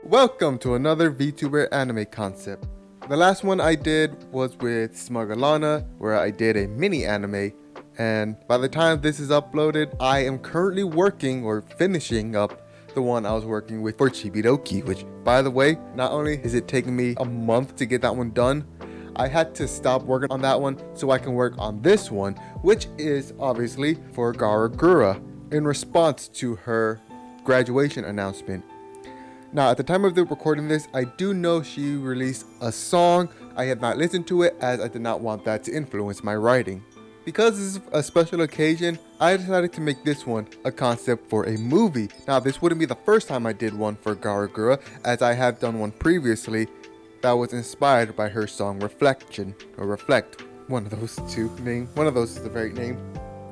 Welcome to another VTuber anime concept. The last one I did was with Smugalana, where I did a mini anime, and by the time this is uploaded, I am currently working or finishing up the one I was working with for Doki, which, by the way, not only is it taking me a month to get that one done, I had to stop working on that one so I can work on this one, which is obviously for Gura in response to her graduation announcement. Now, at the time of the recording this, I do know she released a song. I have not listened to it as I did not want that to influence my writing. Because this is a special occasion, I decided to make this one a concept for a movie. Now, this wouldn't be the first time I did one for Gura, as I have done one previously that was inspired by her song Reflection, or Reflect. One of those two names. One of those is the very name.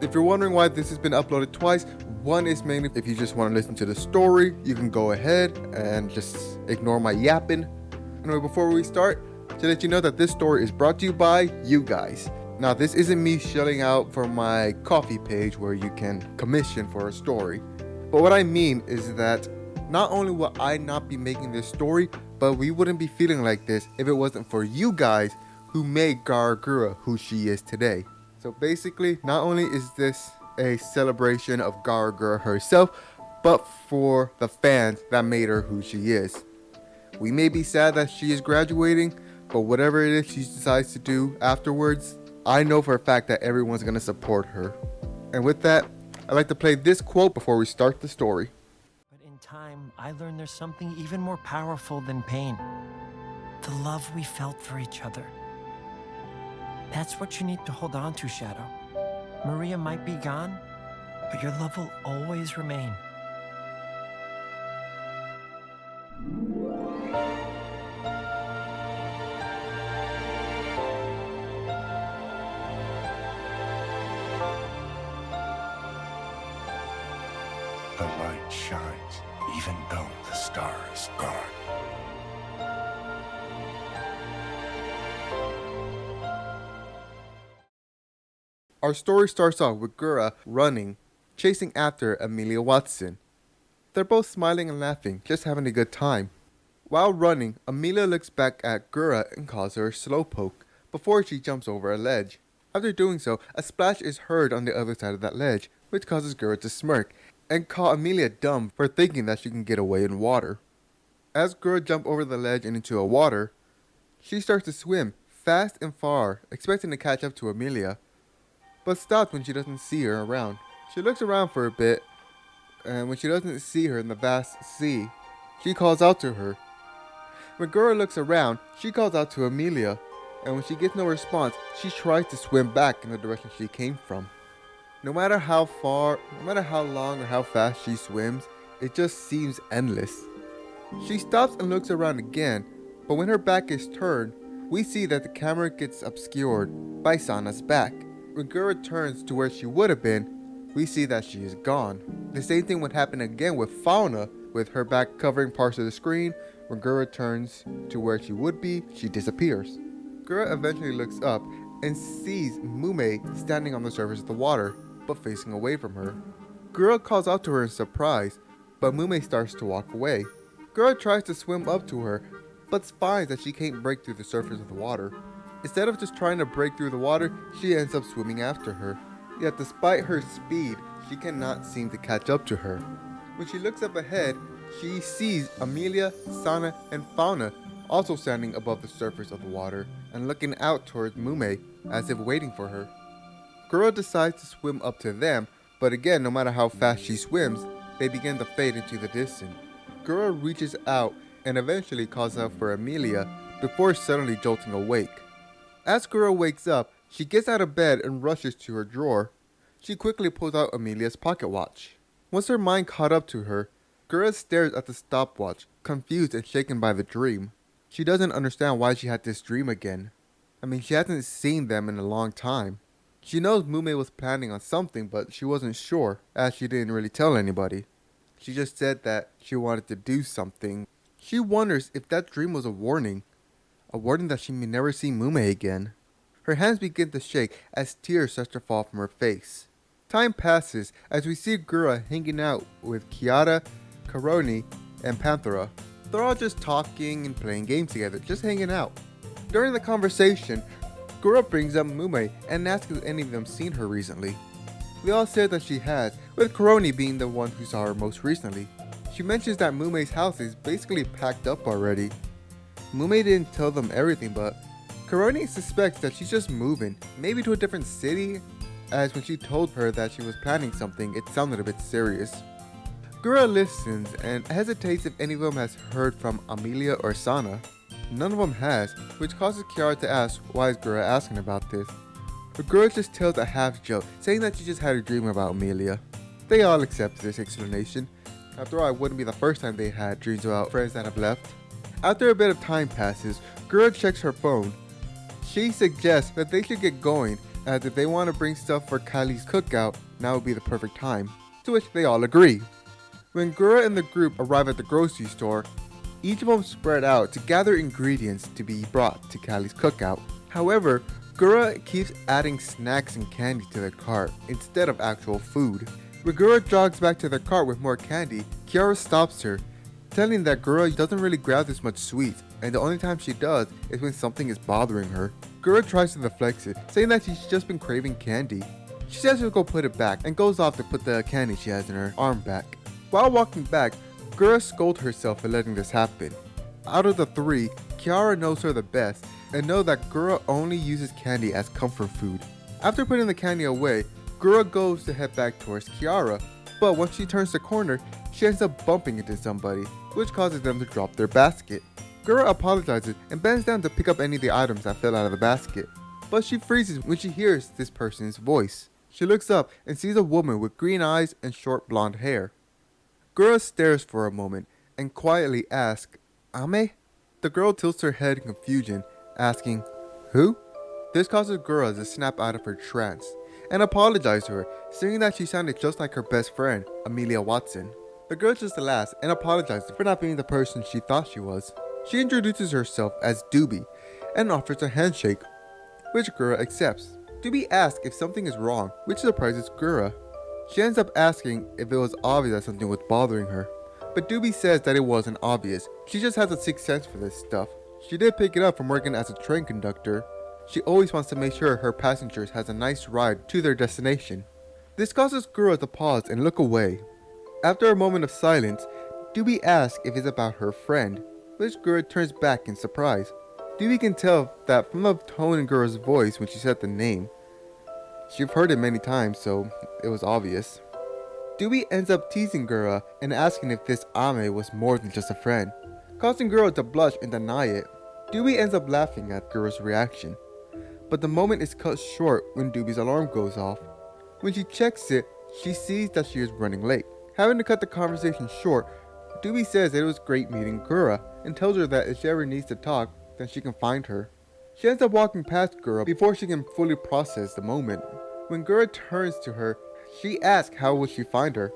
If you're wondering why this has been uploaded twice, one is mainly if you just want to listen to the story, you can go ahead and just ignore my yapping. Anyway, before we start, to let you know that this story is brought to you by you guys. Now, this isn't me shelling out for my Ko-fi page where you can commission for a story. But what I mean is that not only will I not be making this story, but we wouldn't be feeling like this if it wasn't for you guys who made Gura who she is today. So basically, not only is this a celebration of Gura herself, but for the fans that made her who she is. We may be sad that she is graduating, but whatever it is she decides to do afterwards, I know for a fact that everyone's going to support her. And with that, I'd like to play this quote before we start the story. But in time, I learned there's something even more powerful than pain. The love we felt for each other. That's what you need to hold on to, Shadow. Maria might be gone, but your love will always remain. The light shines, even though the star is gone. Our story starts off with Gura running, chasing after Amelia Watson. They're both smiling and laughing, just having a good time. While running, Amelia looks back at Gura and calls her a slowpoke before she jumps over a ledge. After doing so, a splash is heard on the other side of that ledge, which causes Gura to smirk and call Amelia dumb for thinking that she can get away in water. As Gura jumps over the ledge and into a water, she starts to swim fast and far, expecting to catch up to Amelia, but stops when she doesn't see her around. She looks around for a bit, and when she doesn't see her in the vast sea, she calls out to her. When Gura looks around, she calls out to Amelia, and when she gets no response, she tries to swim back in the direction she came from. No matter how far, no matter how long or how fast she swims, it just seems endless. She stops and looks around again, but when her back is turned, we see that the camera gets obscured by Sana's back. When Gura turns to where she would have been, we see that she is gone. The same thing would happen again with Fauna, with her back covering parts of the screen. When Gura turns to where she would be, she disappears. Gura eventually looks up and sees Mume standing on the surface of the water, but facing away from her. Gura calls out to her in surprise, but Mume starts to walk away. Gura tries to swim up to her, but finds that she can't break through the surface of the water. Instead of just trying to break through the water, she ends up swimming after her. Yet despite her speed, she cannot seem to catch up to her. When she looks up ahead, she sees Amelia, Sana, and Fauna also standing above the surface of the water and looking out towards Mume as if waiting for her. Gura decides to swim up to them, but again, no matter how fast she swims, they begin to fade into the distance. Gura reaches out and eventually calls out for Amelia before suddenly jolting awake. As Gura wakes up, she gets out of bed and rushes to her drawer. She quickly pulls out Amelia's pocket watch. Once her mind caught up to her, Gura stares at the stopwatch, confused and shaken by the dream. She doesn't understand why she had this dream again. She hasn't seen them in a long time. She knows Mume was planning on something, but she wasn't sure, as she didn't really tell anybody. She just said that she wanted to do something. She wonders if that dream was a warning that she may never see Mume again. Her hands begin to shake as tears start to fall from her face. Time passes as we see Gura hanging out with Kiara, Karoni, and Panthera. They're all just talking and playing games together, just hanging out. During the conversation, Gura brings up Mume and asks if any of them seen her recently. They all said that she has, with Koroni being the one who saw her most recently. She mentions that Mume's house is basically packed up already. Mume didn't tell them everything, but Koroni suspects that she's just moving, maybe to a different city, as when she told her that she was planning something, it sounded a bit serious. Gura listens and hesitates if any of them has heard from Amelia or Sana. None of them has, which causes Kiara to ask why is Gura asking about this. But Gura just tells a half joke, saying that she just had a dream about Amelia. They all accept this explanation. After all, it wouldn't be the first time they had dreams about friends that have left. After a bit of time passes, Gura checks her phone. She suggests that they should get going, as if they want to bring stuff for Kylie's cookout, now would be the perfect time, to which they all agree. When Gura and the group arrive at the grocery store, each of them spread out to gather ingredients to be brought to Kylie's cookout. However, Gura keeps adding snacks and candy to their cart instead of actual food. When Gura jogs back to their cart with more candy, Kiara stops her, telling that Gura doesn't really grab this much sweets, and the only time she does is when something is bothering her. Gura tries to deflect it, saying that she's just been craving candy. She says she'll go put it back and goes off to put the candy she has in her arm back. While walking back, Gura scolds herself for letting this happen. Out of the three, Kiara knows her the best and knows that Gura only uses candy as comfort food. After putting the candy away, Gura goes to head back towards Kiara, but once she turns the corner, she ends up bumping into somebody, which causes them to drop their basket. Gura apologizes and bends down to pick up any of the items that fell out of the basket, but she freezes when she hears this person's voice. She looks up and sees a woman with green eyes and short blonde hair. Gura stares for a moment and quietly asks, "Ame?" The girl tilts her head in confusion, asking, "Who?" This causes Gura to snap out of her trance and apologize to her, saying that she sounded just like her best friend, Amelia Watson. The girl just laughs and apologizes for not being the person she thought she was. She introduces herself as Doobie and offers a handshake, which Gura accepts. Doobie asks if something is wrong, which surprises Gura. She ends up asking if it was obvious that something was bothering her, but Doobie says that it wasn't obvious. She just has a sixth sense for this stuff. She did pick it up from working as a train conductor. She always wants to make sure her passengers has a nice ride to their destination. This causes Gura to pause and look away. After a moment of silence, Doobie asks if it's about her friend, which Gura turns back in surprise. Doobie can tell that from the tone in Gura's voice when she said the name. She've heard it many times, so it was obvious. Doobie ends up teasing Gura and asking if this Ame was more than just a friend, causing Gura to blush and deny it. Doobie ends up laughing at Gura's reaction, but the moment is cut short when Doobie's alarm goes off. When she checks it, she sees that she is running late. Having to cut the conversation short, Doobie says that it was great meeting Gura and tells her that if she ever needs to talk, then she can find her. She ends up walking past Gura before she can fully process the moment. When Gura turns to her, she asks how will she find her.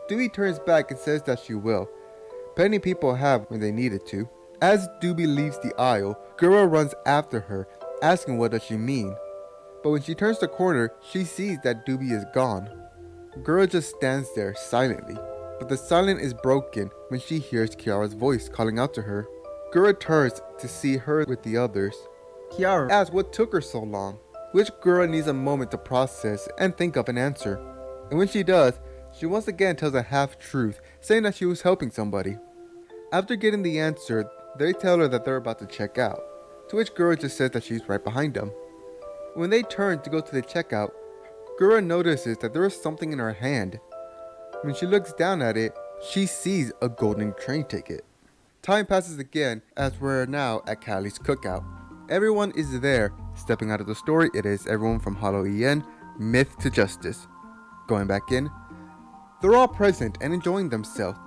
Doobie turns back and says that she will. Plenty people have when they needed to. As Doobie leaves the aisle, Gura runs after her, asking what does she mean. But when she turns the corner, she sees that Doobie is gone. Gura just stands there silently, but the silence is broken when she hears Kiara's voice calling out to her. Gura turns to see her with the others. Kiara asks what took her so long, which Gura needs a moment to process and think of an answer. And when she does, she once again tells a half-truth, saying that she was helping somebody. After getting the answer, they tell her that they're about to check out, to which Gura just says that she's right behind them. When they turn to go to the checkout, Gura notices that there is something in her hand. When she looks down at it, she sees a golden train ticket. Time passes again as we're now at Kylie's cookout. Everyone is there. Stepping out of the story, it is everyone from Hollow EN, Myth to Justice. Going back in, they're all present and enjoying themselves.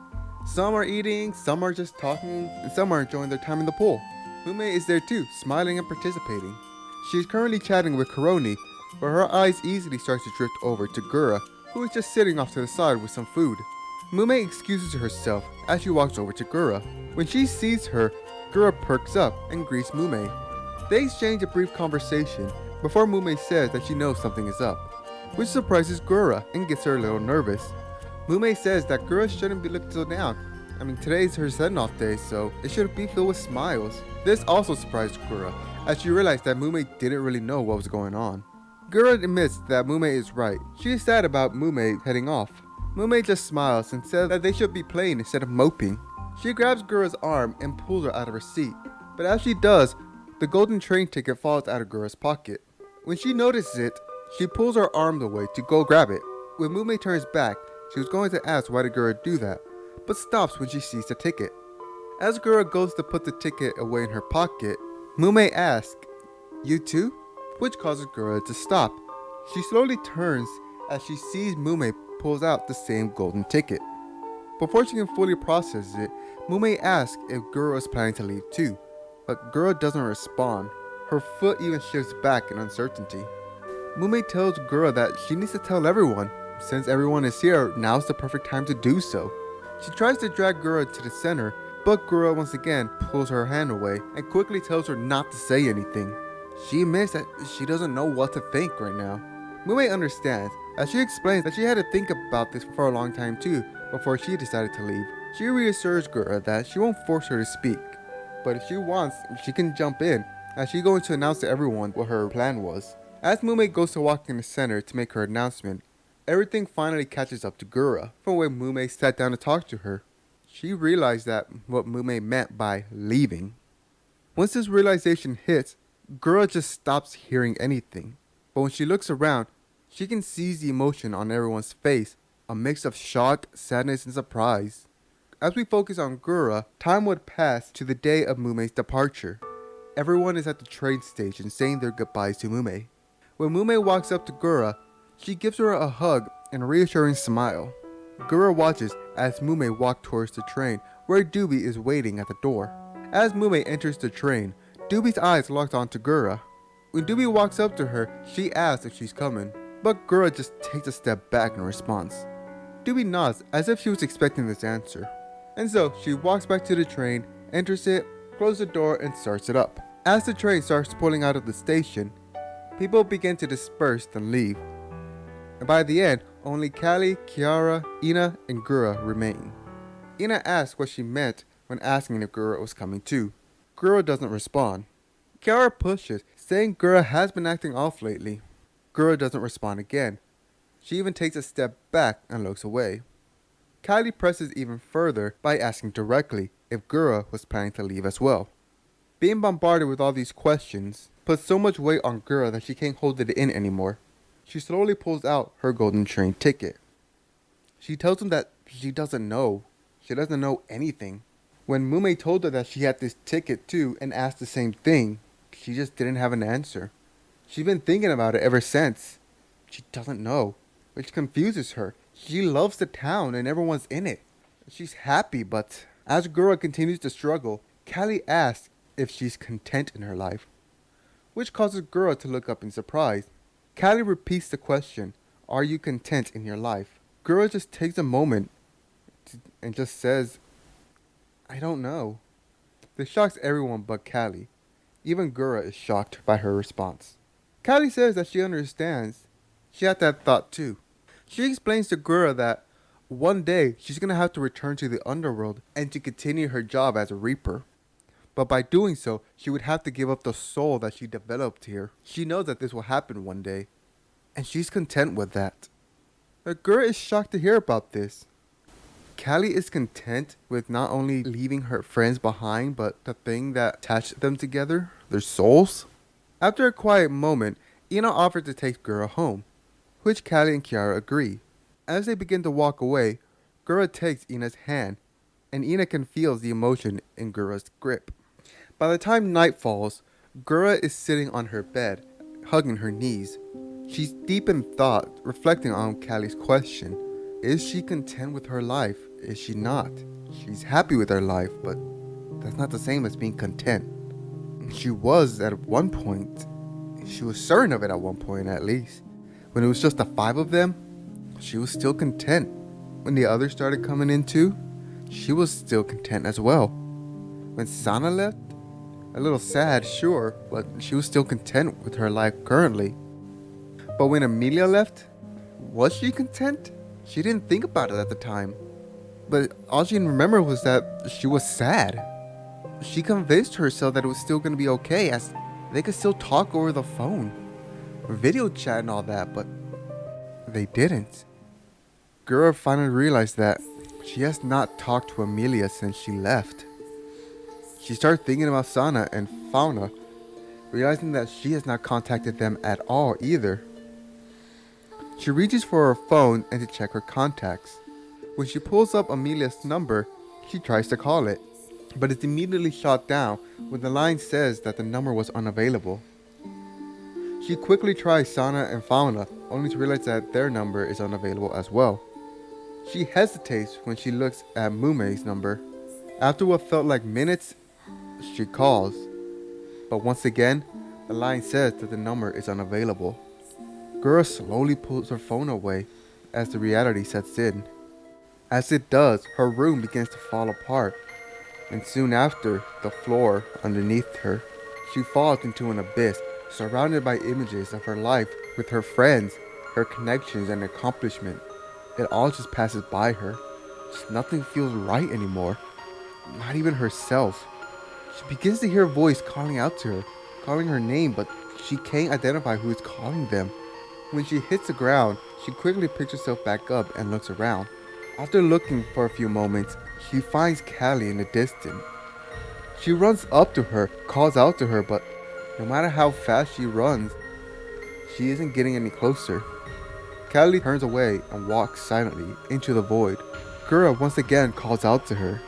Some are eating, some are just talking, and some are enjoying their time in the pool. Mume is there too, smiling and participating. She is currently chatting with Koroni, but her eyes easily start to drift over to Gura, who is just sitting off to the side with some food. Mume excuses herself as she walks over to Gura. When she sees her, Gura perks up and greets Mume. They exchange a brief conversation before Mume says that she knows something is up, which surprises Gura and gets her a little nervous. Mume says that Gura shouldn't be looking so down, I mean, today's her send-off day, so it should be filled with smiles. This also surprised Gura, as she realized that Mume didn't really know what was going on. Gura admits that Mume is right. She is sad about Mume heading off. Mume just smiles and says that they should be playing instead of moping. She grabs Gura's arm and pulls her out of her seat, but as she does, the golden train ticket falls out of Gura's pocket. When she notices it, she pulls her arm away to go grab it. When Mume turns back, she was going to ask why did Gura do that, but stops when she sees the ticket. As Gura goes to put the ticket away in her pocket, Mume asks, "You too?" which causes Gura to stop. She slowly turns as she sees Mume pulls out the same golden ticket. Before she can fully process it, Mume asks if Gura is planning to leave too, but Gura doesn't respond. Her foot even shifts back in uncertainty. Mume tells Gura that she needs to tell everyone. Since everyone is here, now's the perfect time to do so. She tries to drag Gura to the center, but Gura once again pulls her hand away and quickly tells her not to say anything. She admits that she doesn't know what to think right now. Mume understands, as she explains that she had to think about this for a long time too before she decided to leave. She reassures Gura that she won't force her to speak, but if she wants, she can jump in, as she's going to announce to everyone what her plan was. As Mume goes to walk in the center to make her announcement, everything finally catches up to Gura from when Mume sat down to talk to her. She realized that what Mume meant by leaving. Once this realization hits, Gura just stops hearing anything. But when she looks around, she can see the emotion on everyone's face, a mix of shock, sadness, and surprise. As we focus on Gura, time would pass to the day of Mume's departure. Everyone is at the train station saying their goodbyes to Mume. When Mume walks up to Gura, she gives her a hug and a reassuring smile. Gura watches as Mume walks towards the train, where Doobie is waiting at the door. As Mume enters the train, Doobie's eyes lock onto Gura. When Doobie walks up to her, she asks if she's coming, but Gura just takes a step back in response. Doobie nods as if she was expecting this answer. And so, she walks back to the train, enters it, closes the door, and starts it up. As the train starts pulling out of the station, people begin to disperse and leave. And by the end, only Callie, Kiara, Ina, and Gura remain. Ina asks what she meant when asking if Gura was coming too. Gura doesn't respond. Kiara pushes, saying Gura has been acting off lately. Gura doesn't respond again. She even takes a step back and looks away. Kylie presses even further by asking directly if Gura was planning to leave as well. Being bombarded with all these questions puts so much weight on Gura that she can't hold it in anymore. She slowly pulls out her golden train ticket. She tells him that she doesn't know. She doesn't know anything. When Mume told her that she had this ticket too and asked the same thing, she just didn't have an answer. She's been thinking about it ever since. She doesn't know, which confuses her. She loves the town and everyone's in it. She's happy, but as Gura continues to struggle, Callie asks if she's content in her life, which causes Gura to look up in surprise. Callie repeats the question, "Are you content in your life?" Gura just takes a moment and just says, "I don't know." This shocks everyone but Callie. Even Gura is shocked by her response. Callie says that she understands. She had that thought too. She explains to Gura that one day she's going to have to return to the underworld and to continue her job as a reaper. But by doing so, she would have to give up the soul that she developed here. She knows that this will happen one day, and she's content with that. But Gura is shocked to hear about this. Callie is content with not only leaving her friends behind, but the thing that attached them together, their souls. After a quiet moment, Ina offers to take Gura home, which Callie and Kiara agree. As they begin to walk away, Gura takes Ina's hand, and Ina can feel the emotion in Gura's grip. By the time night falls, Gura is sitting on her bed, hugging her knees. She's deep in thought, reflecting on Callie's question. Is she content with her life? Is she not? She's happy with her life, but that's not the same as being content. She was at one point. She was certain of it at one point, at least. When it was just the 5 of them, she was still content. When the others started coming in too, she was still content as well. When Sana left, a little sad, sure, but she was still content with her life currently. But when Amelia left, was she content? She didn't think about it at the time. but all she remembered was that she was sad. She convinced herself that it was still going to be okay as they could still talk over the phone, video chat and all that, but they didn't. Gura finally realized that she has not talked to Amelia since she left. She started thinking about Sana and Fauna, realizing that she has not contacted them at all either. She reaches for her phone and to check her contacts. When she pulls up Amelia's number, she tries to call it, but it's immediately shot down when the line says that the number was unavailable. She quickly tries Sana and Fauna, only to realize that their number is unavailable as well. She hesitates when she looks at Mumei's number. After what felt like minutes, she calls, but once again, the line says that the number is unavailable. Gura slowly pulls her phone away as the reality sets in. As it does, her room begins to fall apart, and soon after, the floor underneath her. She falls into an abyss, surrounded by images of her life with her friends, her connections and accomplishment. It all just passes by her. Just nothing feels right anymore. Not even herself. She begins to hear a voice calling out to her, calling her name, but she can't identify who is calling them. When she hits the ground, she quickly picks herself back up and looks around. After looking for a few moments, she finds Callie in the distance. She runs up to her, calls out to her, but no matter how fast she runs, she isn't getting any closer. Callie turns away and walks silently into the void. Gura once again calls out to her,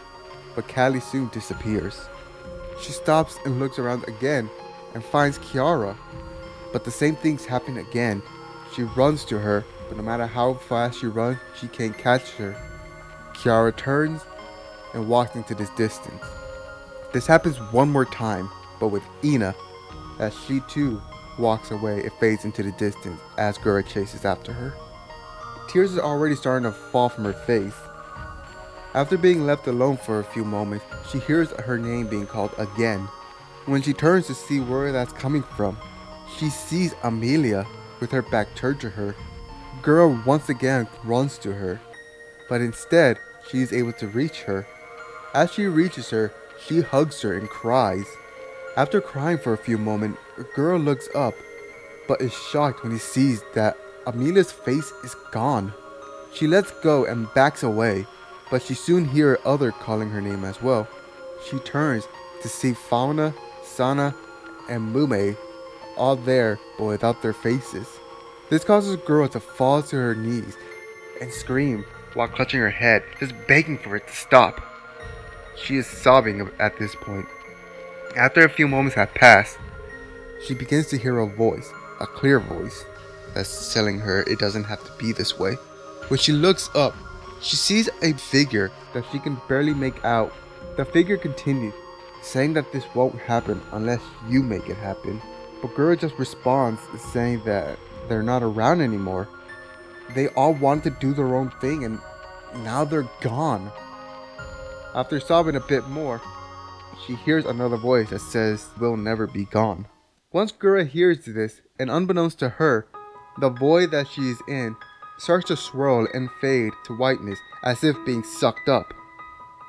but Callie soon disappears. She stops and looks around again and finds Kiara, but the same things happen again. She runs to her, but no matter how fast she runs, she can't catch her. Kiara turns and walks into this distance. This happens one more time, but with Ina. As she too walks away, it fades into the distance as Gura chases after her. Tears are already starting to fall from her face. After being left alone for a few moments, she hears her name being called again. When she turns to see where that's coming from, she sees Amelia with her back turned to her. Gura once again runs to her, but instead she is able to reach her. As she reaches her, she hugs her and cries. After crying for a few moments, Gura looks up, but is shocked when he sees that Amelia's face is gone. She lets go and backs away, but she soon hears others calling her name as well. She turns to see Fauna, Sana, and Mumei all there but without their faces. This causes Gura to fall to her knees and scream while clutching her head, just begging for it to stop. She is sobbing at this point. After a few moments have passed, she begins to hear a voice, a clear voice, that's telling her it doesn't have to be this way. When she looks up, she sees a figure that she can barely make out. The figure continues, saying that this won't happen unless you make it happen. But Gura just responds, saying that they're not around anymore. They all wanted to do their own thing and now they're gone. After sobbing a bit more, she hears another voice that says, "We'll never be gone." Once Gura hears this, and unbeknownst to her, the void that she is in starts to swirl and fade to whiteness as if being sucked up.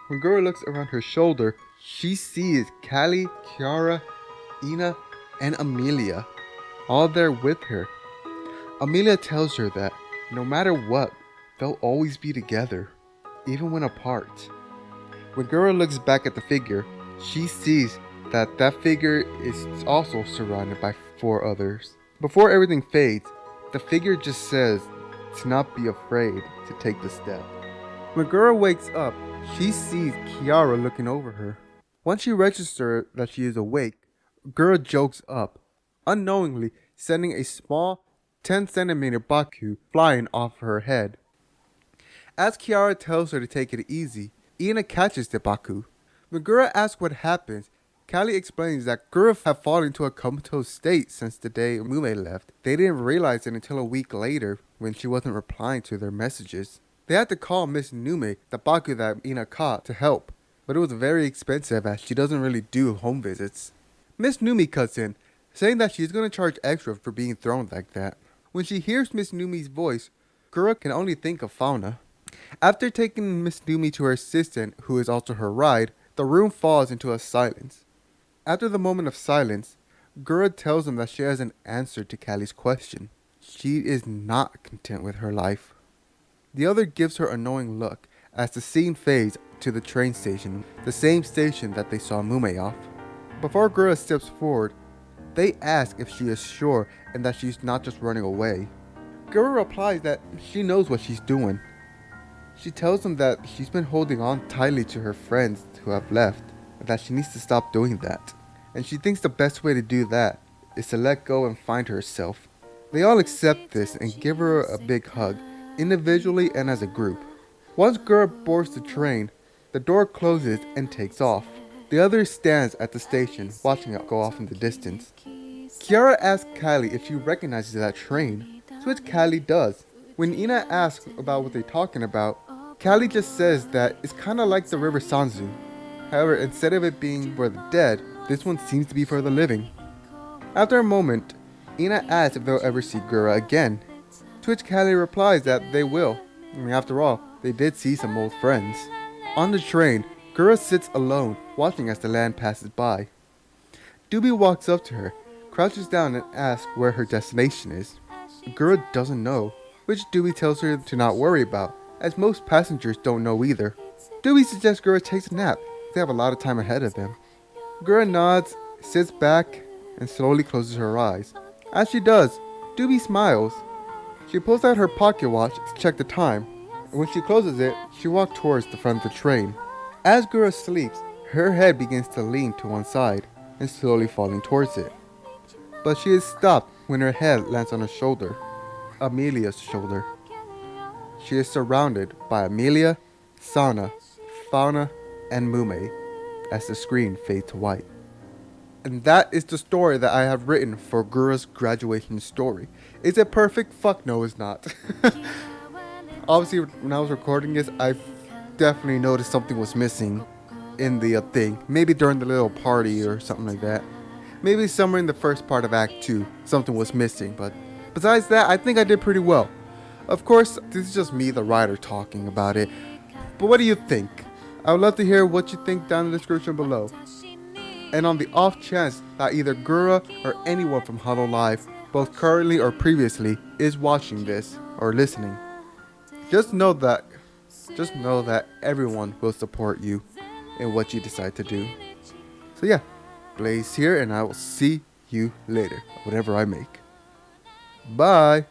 When Gura looks around her shoulder, she sees Callie, Kiara, Ina, and Amelia, all there with her. Amelia tells her that no matter what, they'll always be together, even when apart. When Gura looks back at the figure, she sees that that figure is also surrounded by 4 others. Before everything fades, the figure just says to not be afraid to take the step. When Gura wakes up, she sees Kiara looking over her. Once she registers that she is awake, Gura jokes up, unknowingly sending a small 10-centimeter baku flying off her head. As Kiara tells her to take it easy, Ina catches the baku. When Gura asks what happens, Callie explains that Gura had fallen into a comatose state since the day Mumei left. They didn't realize it until a week later when she wasn't replying to their messages. They had to call Miss Nume, the baku that Ina caught, to help, but it was very expensive as she doesn't really do home visits. Miss Nume cuts in, saying that she's going to charge extra for being thrown like that. When she hears Miss Nume's voice, Gura can only think of Fauna. After taking Miss Doomy to her assistant, who is also her ride, the room falls into a silence. After the moment of silence, Gura tells him that she has an answer to Callie's question. She is not content with her life. The other gives her a knowing look as the scene fades to the train station, the same station that they saw Mume off. Before Gura steps forward, they ask if she is sure and that she's not just running away. Gura replies that she knows what she's doing. She tells them that she's been holding on tightly to her friends who have left and that she needs to stop doing that. And she thinks the best way to do that is to let go and find herself. They all accept this and give her a big hug, individually and as a group. Once Gura boards the train, the door closes and takes off. The other stands at the station, watching it go off in the distance. Kiara asks Callie if she recognizes that train, to which Callie does. When Ina asks about what they're talking about, Callie just says that it's kinda like the River Sanzu. However, instead of it being for the dead, this one seems to be for the living. After a moment, Ina asks if they'll ever see Gura again, to which Callie replies that they will. I mean, after all, they did see some old friends. On the train, Gura sits alone, watching as the land passes by. Doobie walks up to her, crouches down and asks where her destination is. Gura doesn't know, which Doobie tells her to not worry about, as most passengers don't know either. Doobie suggests Gura takes a nap, they have a lot of time ahead of them. Gura nods, sits back, and slowly closes her eyes. As she does, Doobie smiles. She pulls out her pocket watch to check the time, and when she closes it, she walks towards the front of the train. As Gura sleeps, her head begins to lean to one side, and slowly falling towards it. But she is stopped when her head lands on her shoulder, Amelia's shoulder. She is surrounded by Amelia, Sana, Fauna, and Mume as the screen fades to white. And that is the story that I have written for Gura's graduation story. Is it perfect? Fuck no, it's not. Obviously, when I was recording this, I definitely noticed something was missing in the thing. Maybe during the little party or something like that. Maybe somewhere in the first part of Act 2, something was missing. But besides that, I think I did pretty well. Of course, this is just me, the writer, talking about it. But what do you think? I would love to hear what you think down in the description below. And on the off chance that either Gura or anyone from Hollow Live, both currently or previously, is watching this or listening, just know that everyone will support you in what you decide to do. So yeah, Blaze here, and I will see you later, whatever I make. Bye!